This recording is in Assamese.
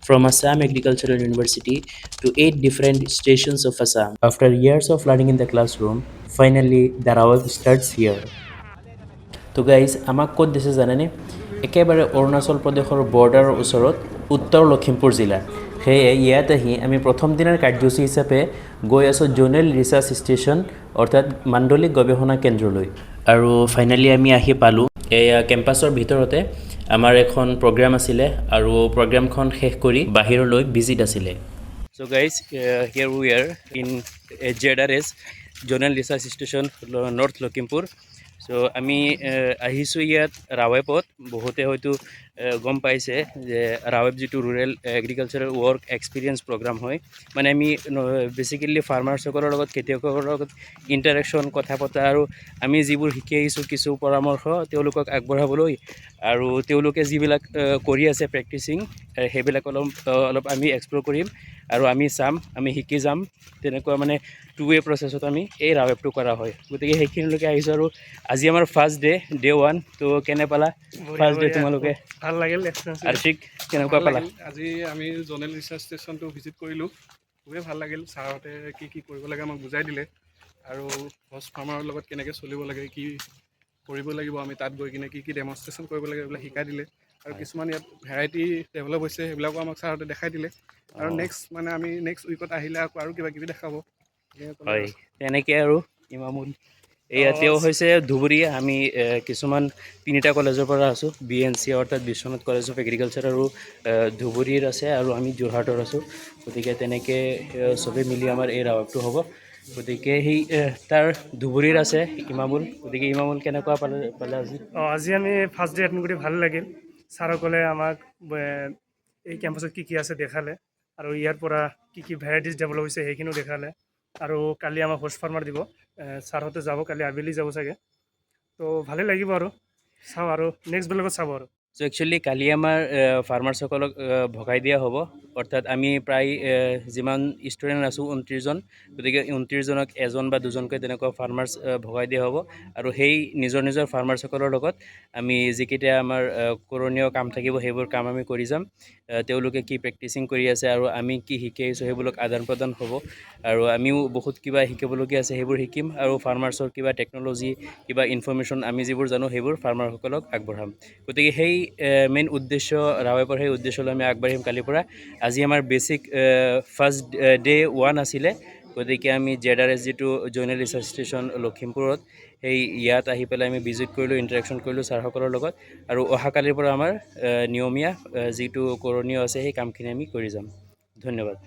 from Assam Agricultural University to 8 different stations of Assam. After years of learning in the classroom, finally the Rawab starts here. তো গাইজ আমাক ক'ত দিছে জানেনে একেবাৰে অৰুণাচল প্ৰদেশৰ বৰ্ডাৰৰ ওচৰত উত্তৰ লখিমপুৰ জিলা সেয়ে ইয়াত আহি আমি প্ৰথম দিনৰ কাৰ্যসূচী হিচাপে গৈ আছোঁ জ'নেল ৰিচাৰ্চ ষ্টেচন অৰ্থাৎ মাণ্ডলিক গৱেষণা কেন্দ্ৰলৈ আৰু ফাইনেলি আমি আহি পালোঁ এয়া কেম্পাছৰ ভিতৰতে আমাৰ এখন প্ৰগ্ৰাম আছিলে আৰু প্ৰগ্ৰামখন শেষ কৰি বাহিৰলৈ ভিজিট আছিলে So guys, here we are in JRS Zonal Research Station, North Lakhimpur. So আমি আহিছোঁ ইয়াত ৰাৱেপত বহুতে হয়তো গম পাইছে যে ৰাৱেপ যিটো rural agricultural work experience programme হয় মানে আমি বেচিকেলি ফাৰ্মাৰ্ছসকলৰ লগত খেতিয়কসকলৰ লগত ইণ্টাৰেকশ্যন কথা পতা আৰু আমি যিবোৰ শিকি আহিছোঁ কিছু পৰামৰ্শ তেওঁলোকক আগবঢ়াবলৈ আৰু তেওঁলোকে যিবিলাক কৰি আছে প্ৰেক্টিচিং সেইবিলাক অলপ আমি এক্সপ্ল'ৰ কৰিম আৰু আমি চাম আমি শিকি যাম তেনেকুৱা মানে টু ৱে প্ৰচেছত আমি এই ৰাৱেপটো কৰা হয় গতিকে সেইখিনিলৈকে আহিছোঁ আৰু আজি আমাৰ ফাৰ্ষ্ট ডে 1 তো কেনে পালা ফাৰ্ষ্ট ডে তোমালোকে ভাল লাগিল এক্সপিৰিয়েঞ্চ আৰ্শিক কেনেকুৱা পালা আজি আমি জ'নেল ৰিচাৰ্চ ষ্টেচনটো ভিজিট কৰিলোঁ খুবেই ভাল লাগিল ছাৰহঁতে কি কৰিব লাগে আমাক বুজাই দিলে আৰু হৰ্চ ফাৰ্মাৰৰ লগত কেনেকৈ চলিব লাগে কি কৰিব লাগিব আমি তাত গৈ কিনে কি ডেমনষ্ট্ৰেশ্যন কৰিব লাগে এইবিলাক শিকাই দিলে আৰু কিছুমান ইয়াত ভেৰাইটি ডেভেলপ হৈছে সেইবিলাকো আমাক ছাৰহঁতে দেখাই দিলে আৰু নেক্সট মানে আমি নেক্সট উইকত আহিলে আকৌ আৰু কিবা কিবি দেখাব হয় তেনেকৈ আৰু ইমামুল এয়া তেওঁ হৈছে ধুবুৰী আমি কিছুমান 3টা কলেজৰ পৰা আছোঁ BNC অৰ্থাৎ বিশ্বনাথ কলেজ অফ এগ্ৰিকালচাৰ আৰু ধুবুৰীৰ আছে আৰু আমি যোৰহাটৰ আছোঁ গতিকে তেনেকৈ চবেই মিলি আমাৰ এই ৰাৱেপটো হ'ব গতিকে সেই তাৰ ধুবুৰীৰ আছে ইমামুল গতিকে ইমামুল কেনেকুৱা পালে আজি আজি আমি ফাৰ্ষ্ট ডে এটেণ্ড কৰি ভাল লাগিল ছাৰসকলে আমাক এই কেম্পাছত কি আছে দেখালে আৰু ইয়াৰ পৰা কি ভেৰাইটিজ ডেভেলপ হৈছে সেইখিনিও দেখালে আৰু কালি আমাক হোষ্ট ফাৰ্মাৰ দিব ছাৰহঁতে যাব কালি আবেলি যাব চাগে তো ভালেই লাগিব আৰু চাওঁ আৰু নেক্সট বেলেগত চাব আৰু চ' একচুৱেলি কালি আমাৰ ফাৰ্মাৰ্ছসকলক ভগাই দিয়া হ'ব অৰ্থাৎ আমি প্ৰায় যিমান ষ্টুডেণ্ট আছোঁ 29জন গতিকে 29জনক এজন বা দুজনকৈ তেনেকুৱা ফাৰ্মাৰ্ছ ভগাই দিয়া হ'ব আৰু সেই নিজৰ ফাৰ্মাৰ্ছসকলৰ লগত আমি যিকেইটা আমাৰ কৰণীয় কাম থাকিব সেইবোৰ কাম আমি কৰি যাম তেওঁলোকে কি প্ৰেক্টিচিং কৰি আছে আৰু আমি কি শিকি আহিছোঁ সেইবোৰক আদান প্ৰদান হ'ব আৰু আমিও বহুত কিবা শিকিবলগীয়া আছে সেইবোৰ শিকিম আৰু ফাৰ্মাৰ্ছৰ কিবা টেকন'লজি কিবা ইনফৰ্মেশ্যন আমি যিবোৰ জানো সেইবোৰ ফাৰ্মাৰসকলক আগবঢ়াম গতিকে সেই মেইন উদ্দেশ্য ৰাৱেপৰ সেই উদ্দেশ্যলৈ আমি আগবাঢ়িম কালিৰ পৰা আজি আমাৰ বেচিক ফাৰ্ষ্ট ডে 1 আছিলে গতিকে আমি JRS যিটো জ'নেল ৰিচাৰ্চ ষ্টেচন লখিমপুৰত সেই ইয়াত আহি পেলাই আমি ভিজিট কৰিলোঁ ইণ্টাৰেকশ্যন কৰিলোঁ ছাৰসকলৰ লগত আৰু অহাকালিৰ পৰা আমাৰ নিয়মীয়া যিটো কৰণীয় আছে সেই কামখিনি আমি কৰি যাম ধন্যবাদ